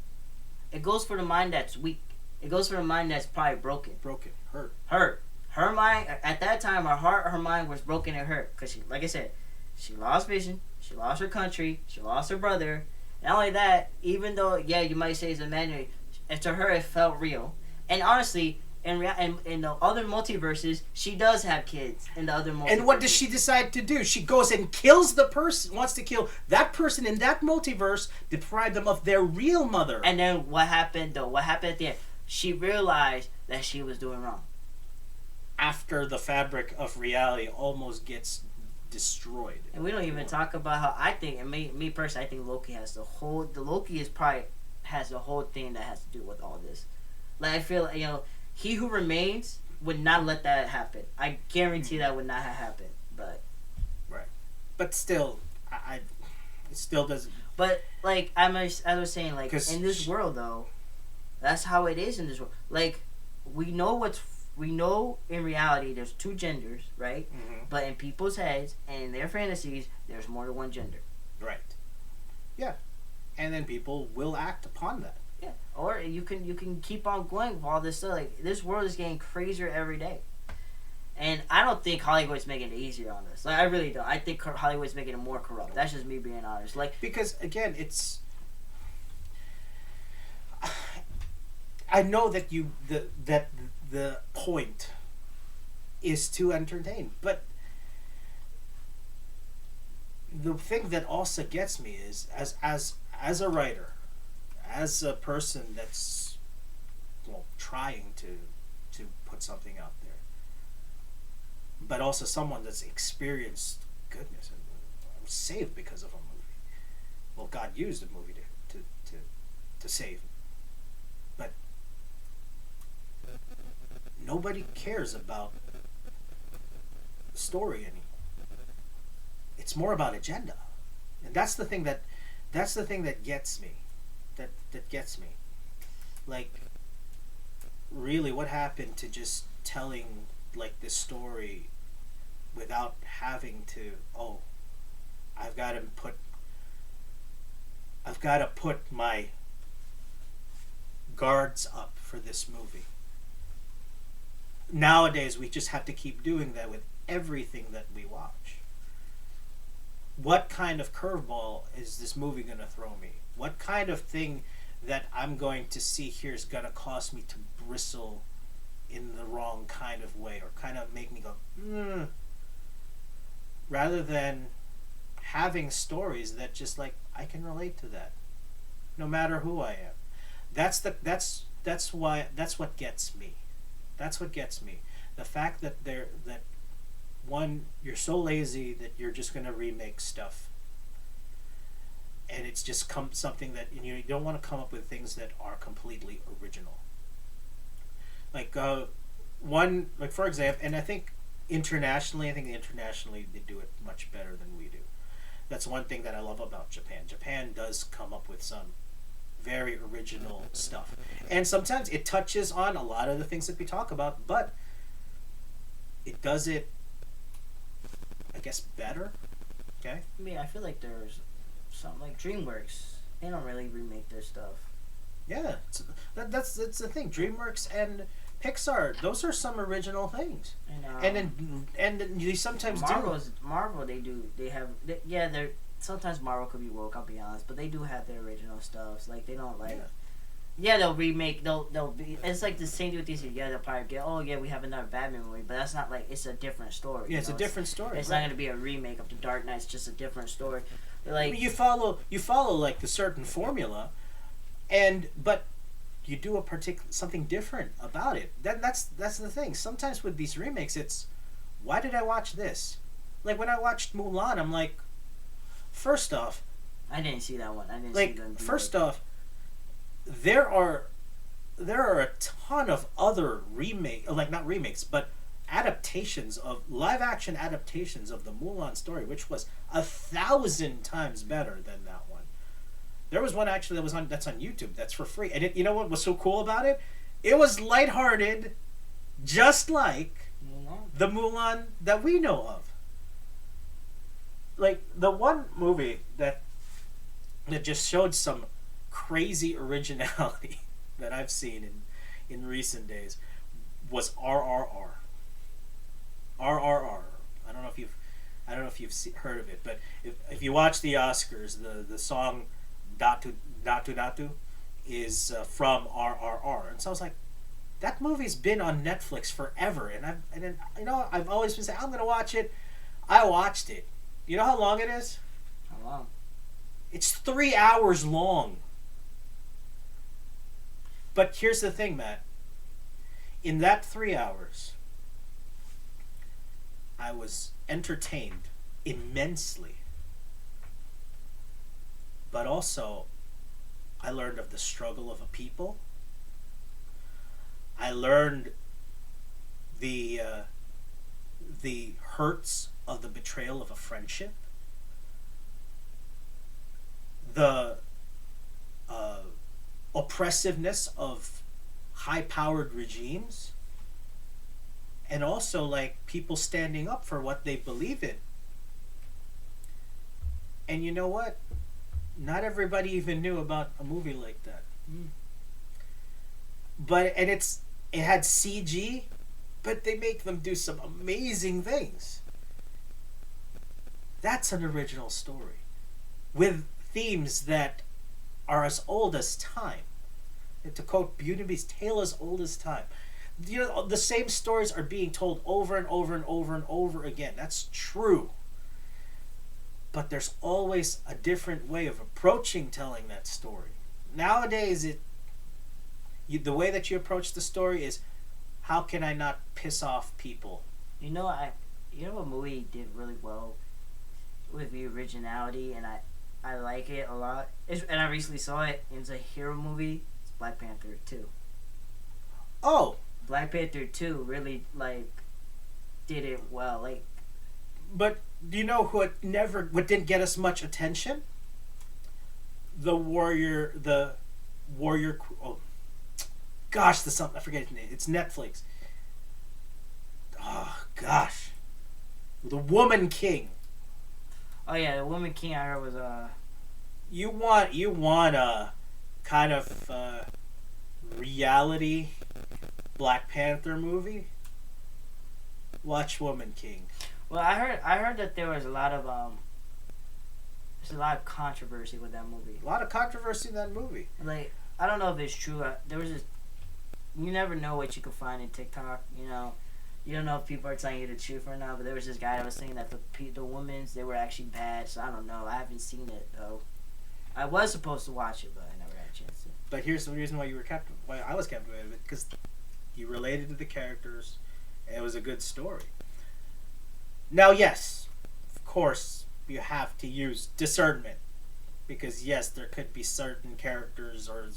It goes for the mind that's weak. It goes for the mind that's probably broken. Hurt. Her mind at that time, her mind was broken and hurt because she, like I said, she lost Vision, she lost her country, she lost her brother. Not only that, even though, you might say it's imaginary, to her it felt real. And honestly, in the other multiverses, she does have kids in the other multiverses. And what does she decide to do? She goes and kills the person, wants to kill that person in that multiverse, deprive them of their real mother. And then what happened though? What happened at the end? She realized that she was doing wrong. After the fabric of reality almost gets destroyed. And we don't even talk about how I think, and me personally, I think Loki has the whole thing that has to do with all this. Like I feel, he who remains would not let that happen. I guarantee that would not have happened. But right, but still, it still doesn't. But like I was saying, like in this world though, that's how it is in this world. Like we know in reality there's two genders, right? Mm-hmm. But in people's heads and in their fantasies, there's more than one gender. Right. Yeah. And then people will act upon that. Yeah. Or you can keep on going with all this stuff. Like this world is getting crazier every day. And I don't think Hollywood's making it easier on us. Like I really don't. I think Hollywood's making it more corrupt. That's just me being honest. Like because again, I know that the point is to entertain, but the thing that also gets me is as a writer, as a person that's trying to put something out there, but also someone that's experienced goodness and was saved because of a movie. Well, God used a movie to to, to save him. But nobody cares about the story anymore. It's more about agenda, and that's the thing that gets me. That gets me. Like, really, what happened to just telling like this story without having to? Oh, I've got to put. I've got to put my guards up for this movie. Nowadays, we just have to keep doing that with everything that we watch. What kind of curveball is this movie going to throw me? What kind of thing that I'm going to see here is going to cause me to bristle in the wrong kind of way, or kind of make me go, rather than having stories that just like, I can relate to that, no matter who I am. That's what gets me. That's what gets me. The fact that one, you're so lazy that you're just going to remake stuff, and it's just something that you don't want to come up with things that are completely original. Like for example, and I think internationally they do it much better than we do. That's one thing that I love about Japan. Japan does come up with some very original stuff, and sometimes it touches on a lot of the things that we talk about, but it does it, I guess, better. Okay. I mean, I feel like there's something like DreamWorks. They don't really remake their stuff. Yeah, that's the thing. DreamWorks and Pixar, those are some original things. And then you sometimes Marvel, they're sometimes Marvel could be woke. I'll be honest, but they do have their original stuff. Like, they don't like. Yeah, they'll remake. They'll be. It's like the same with DC. Yeah, they'll probably get. Oh yeah, we have another Batman movie, but that's not like. It's a different story. Yeah, it's a different story. It's not going to be a remake of the Dark Knight. It's just a different story. Like, you follow like the certain formula, but you do something different about it. That's the thing. Sometimes with these remakes, it's, why did I watch this? Like, when I watched Mulan, I'm like, first off, I didn't see that one. I didn't like, see them. First off, there are a ton of other not remakes, but adaptations of live action adaptations of the Mulan story, which was 1,000 times better than that one. There was one actually that's on YouTube, that's for free, and you know what was so cool about it? It was lighthearted, just like the Mulan that we know of. Like, the one movie that just showed some crazy originality that I've seen in recent days was RRR. RRR. I don't know if you've heard of it, but if you watch the Oscars, the song Datu Datu Datu is from RRR, and so I was like, that movie's been on Netflix forever, and I've always been saying, I'm gonna watch it. I watched it. You know how long it is? How long? It's 3 hours long. But here's the thing, Matt. In that 3 hours, I was entertained immensely. But also, I learned of the struggle of a people. I learned the hurts of the betrayal of a friendship. The oppressiveness of high-powered regimes, and also like people standing up for what they believe in. And you know what? Not everybody even knew about a movie like that. But it had CG, but they make them do some amazing things. That's an original story with themes that are as old as time. And to quote Beauty and the Beast, tale as old as time. You know, the same stories are being told over and over and over and over again. That's true. But there's always a different way of approaching telling that story. Nowadays, the way that you approach the story is, how can I not piss off people? You know what movie did really well with the originality, and I like it a lot. And I recently saw it. It's a hero movie. It's Black Panther 2. Oh, Black Panther 2 really like did it well. Like, but do you know what didn't get us much attention? The warrior. Oh, gosh, I forget his name. It's Netflix. Oh gosh, the Woman King. oh yeah, the Woman King I heard was You want a kind of reality Black Panther movie? Watch Woman King. well, I heard that there was a lot of there's a lot of controversy with that movie. A lot of controversy in that movie. Like, I don't know if it's true. There was just, you never know what you can find in TikTok. You know, you don't know if people are telling you the truth or not. But there was this guy that was saying that the women's, they were actually bad. So I don't know. I haven't seen it though. I was supposed to watch it, but I never had a chance to. But here's the reason why I was captivated with it, because you related to the characters, and it was a good story. Now, yes, of course, you have to use discernment, because yes, there could be certain characters or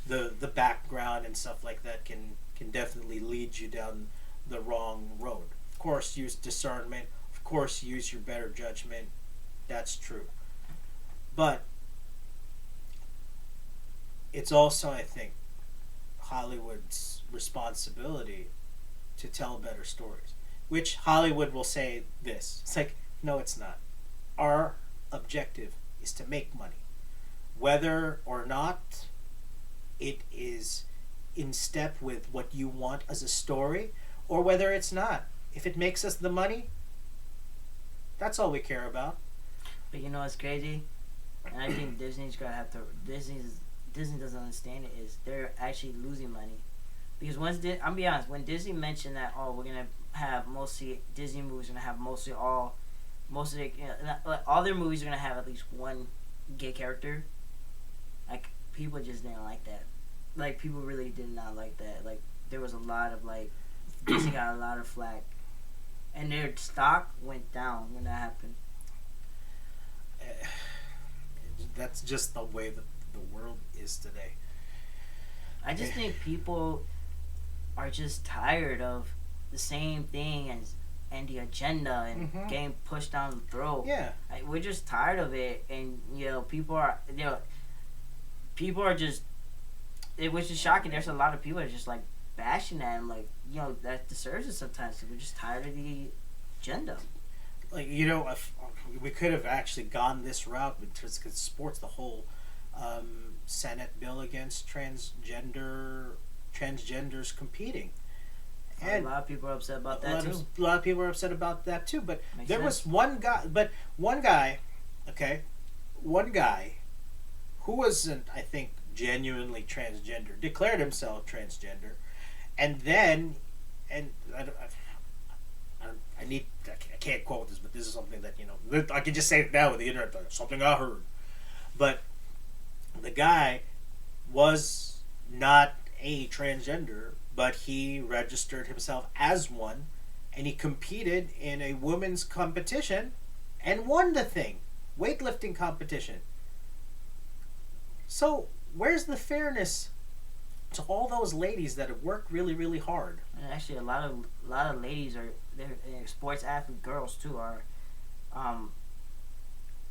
the background and stuff like that can definitely lead you down the wrong road. Of course, use discernment. Of course, use your better judgment. That's true. But it's also, I think, Hollywood's responsibility to tell better stories. Which Hollywood will say this. It's like, no, it's not. Our objective is to make money. Whether or not it is in step with what you want as a story, or whether it's not. If it makes us the money, that's all we care about. But you know what's crazy? And I think Disney's gonna have to. Disney doesn't understand it. Is they're actually losing money, because I'm be honest, when Disney mentioned that, oh, we're gonna have mostly Disney movies, gonna have most of the, like, all their movies are gonna have at least one gay character. Like, people just didn't like that. Like, people really did not like that. Like, there was a lot of like Disney got a lot of flack, and their stock went down when that happened. That's just the way the world is today. I just think people are just tired of the same thing and the agenda and getting pushed down the throat. Yeah. We're just tired of it, and people are just. Which is shocking. There's a lot of people that are just like bashing that, and like that deserves it sometimes. We're just tired of the agenda. Like, if we could have actually gone this route because sports, the whole Senate bill against transgenders competing. And a lot of people are upset about that too. A lot of people are upset about that too. But Makes there sense. was one guy, who wasn't, I think, genuinely transgender, declared himself transgender, and then, I can't quote this, but this is something that I can just say it now with the internet. Something I heard, but the guy was not a transgender, but he registered himself as one, and he competed in a women's competition and won the thing, weightlifting competition. So where's the fairness to all those ladies that have worked really, really hard? And actually, a lot of ladies they're sports athlete girls too are,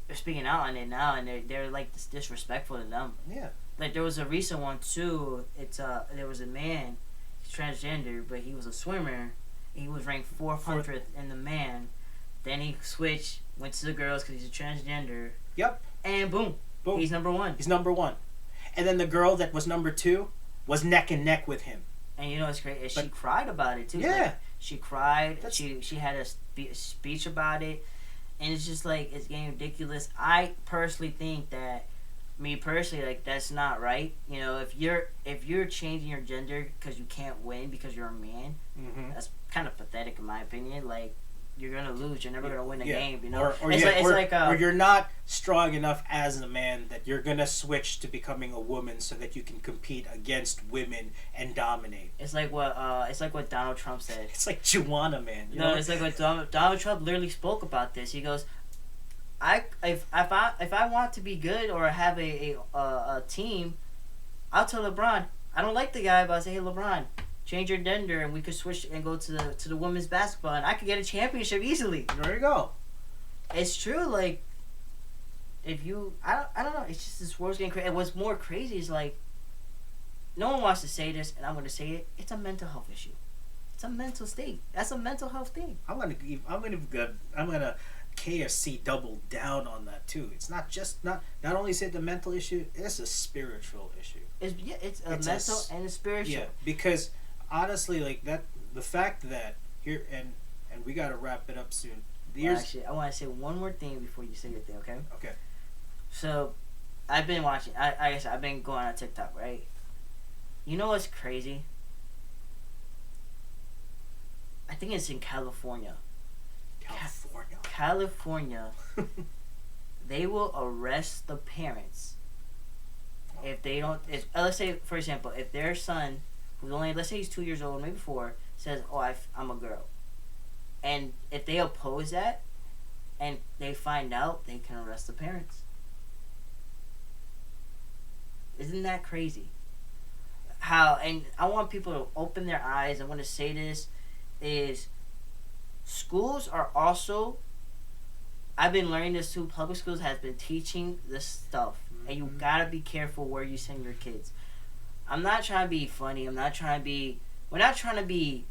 they're speaking out on it now, and they're like disrespectful to them. Yeah. Like, there was a recent one too. There was a man, he's transgender, but he was a swimmer. He was ranked 400th in the man. Then he switched, went to the girls because he's a transgender. Yep. And boom, he's number one. He's number one. And then the girl that was number two was neck and neck with him. And it's great. She cried about it too. Yeah. Like, she cried. She had a speech about it, and it's just like, it's getting ridiculous. I personally think that, like, that's not right. If you're changing your gender because you can't win because you're a man, that's kind of pathetic in my opinion. Like, you're gonna lose. You're never gonna win a game. Or you're not strong enough as a man that you're gonna switch to becoming a woman so that you can compete against women and dominate. It's like what Donald Trump said. It's like Juana, man. It's like what Donald Trump literally spoke about this. He goes, if I want to be good or have a team, I'll tell LeBron I don't like the guy, but I say, hey LeBron, change your gender and we could switch and go to the women's basketball and I could get a championship easily. There you go. It's true. Like if you, I don't know. It's just this world's getting crazy. And what's more crazy is like no one wants to say this, and I'm going to say it. It's a mental health issue. It's a mental state. That's a mental health thing. I'm gonna KFC double down on that too. It's not only is it the mental issue, it's a spiritual issue. It's a mental and a spiritual. Yeah, because honestly, like that, the fact that here and we got to wrap it up soon. Well, actually, I want to say one more thing before you say your thing. Okay. Okay. So, I've been watching. I guess I've been going on TikTok, right? You know what's crazy? I think it's in California. California. They will arrest the parents if they don't. If let's say, for example, if their son, who's only, let's say he's 2 years old, maybe 4, says, "Oh, I'm a girl," and if they oppose that, and they find out, they can arrest the parents. Isn't that crazy? How, and I want people to open their eyes. I want to say this is schools are also, I've been learning this too, public schools has been teaching this stuff, and you gotta be careful where you send your kids. I'm not trying to be funny, we're not trying to be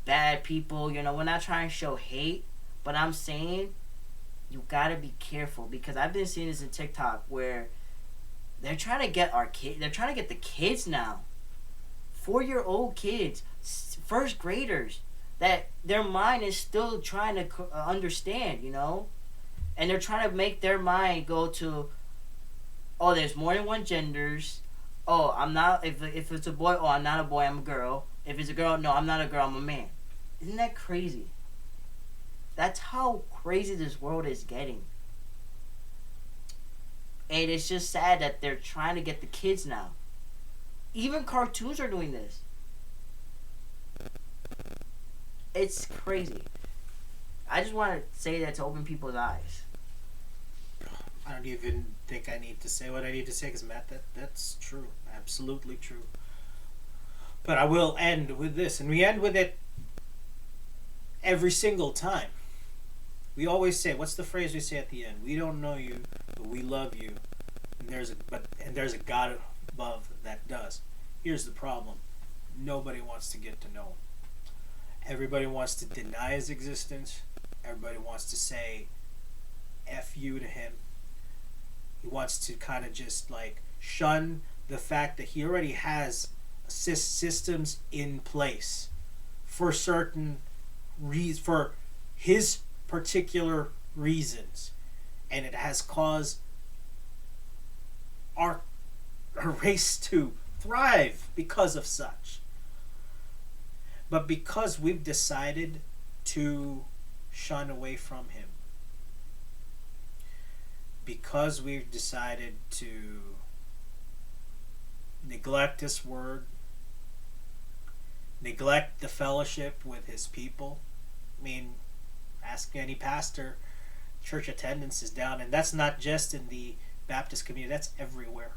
bad people, we're not trying to show hate, but I'm saying you gotta be careful, because I've been seeing this in TikTok where they're trying to get they're trying to get the kids now, 4-year-old kids, first graders, that their mind is still trying to understand, and they're trying to make their mind go to, oh, there's more than one genders. Oh, I'm not, if it's a boy, oh, I'm not a boy, I'm a girl. If it's a girl, no, I'm not a girl, I'm a man. Isn't that crazy? That's how crazy this world is getting. And it's just sad that they're trying to get the kids now. Even cartoons are doing this. It's crazy. I just want to say that to open people's eyes. I don't even think I need to say what I need to say, because Matt, that's true. Absolutely true. But I will end with this, and we end with it every single time. We always say, what's the phrase we say at the end? We don't know you, but we love you. And there's a God above that does. Here's the problem. Nobody wants to get to know him. Everybody wants to deny his existence. Everybody wants to say F you to him. He wants to kind of just like shun the fact that he already has systems in place for certain for his particular reasons, and it has caused our race to thrive because of such. But because we've decided to shun away from him, because we've decided to neglect his word, neglect the fellowship with his people. I mean, ask any pastor, church attendance is down, and that's not just in the Baptist community, that's everywhere.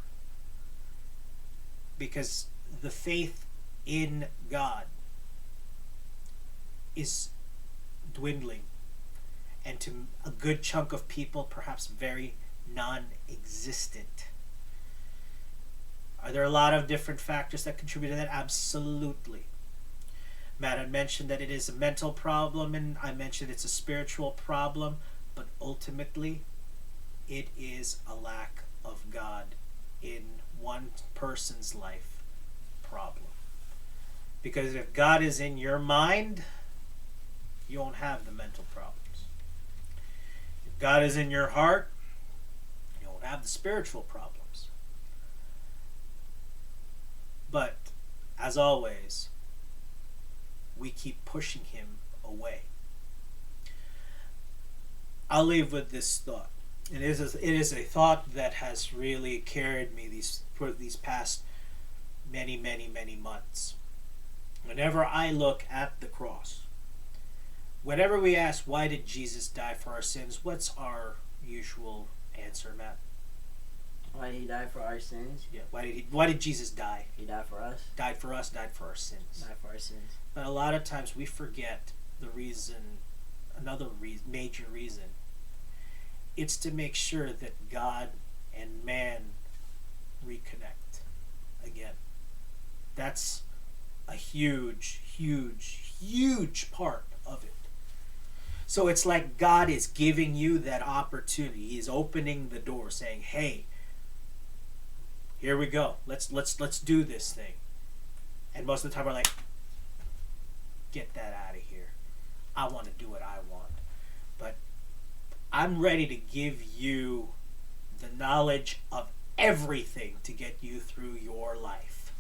Because the faith in God is dwindling, and to a good chunk of people, perhaps very non-existent. Are there a lot of different factors that contribute to that? Absolutely. Matt had mentioned that it is a mental problem, and I mentioned it's a spiritual problem, but ultimately it is a lack of God in one person's life problem. Because if God is in your mind, you won't have the mental problems. If God is in your heart, you won't have the spiritual problems. But, as always, we keep pushing him away. I'll leave with this thought. It is a thought that has really carried me for these past many, many, many months. Whenever I look at the cross, whenever we ask, why did Jesus die for our sins? What's our, usual answer, Matt? Why did he die for our sins? Yeah. Why did Jesus die? He died for us. Died for us, died for our sins. Died for our sins. But a lot of times we forget the reason, major reason. It's to make sure that God and man reconnect again. That's a huge, huge, huge part of it. So it's like God is giving you that opportunity. He's opening the door, saying, "Hey, here we go. Let's do this thing." And most of the time we're like, "Get that out of here. I want to do what I want." But I'm ready to give you the knowledge of everything to get you through your life.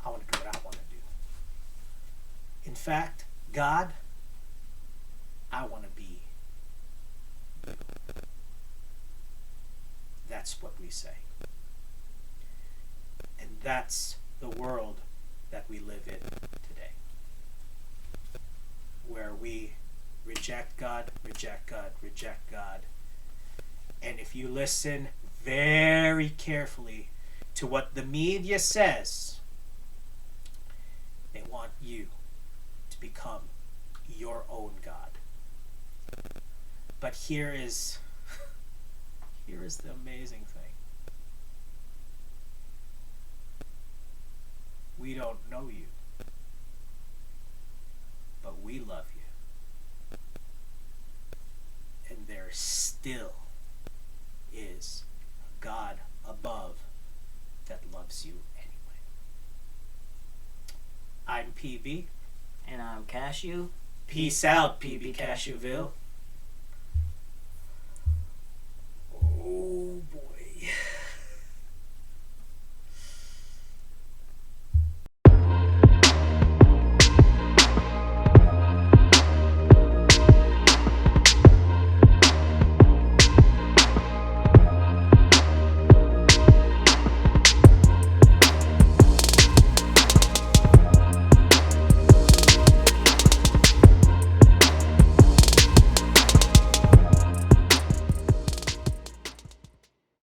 I want to do what I want to do. In fact, God, I want to be. That's what we say. And that's the world that we live in today, where we reject God, reject God, reject God. And if you listen very carefully to what the media says, they want you to become your own God. But here is the amazing thing. We don't know you, but we love you. And there still is a God above that loves you anyway. I'm PB. And I'm Cashew. Peace out, PB Cashewville. Oh boy.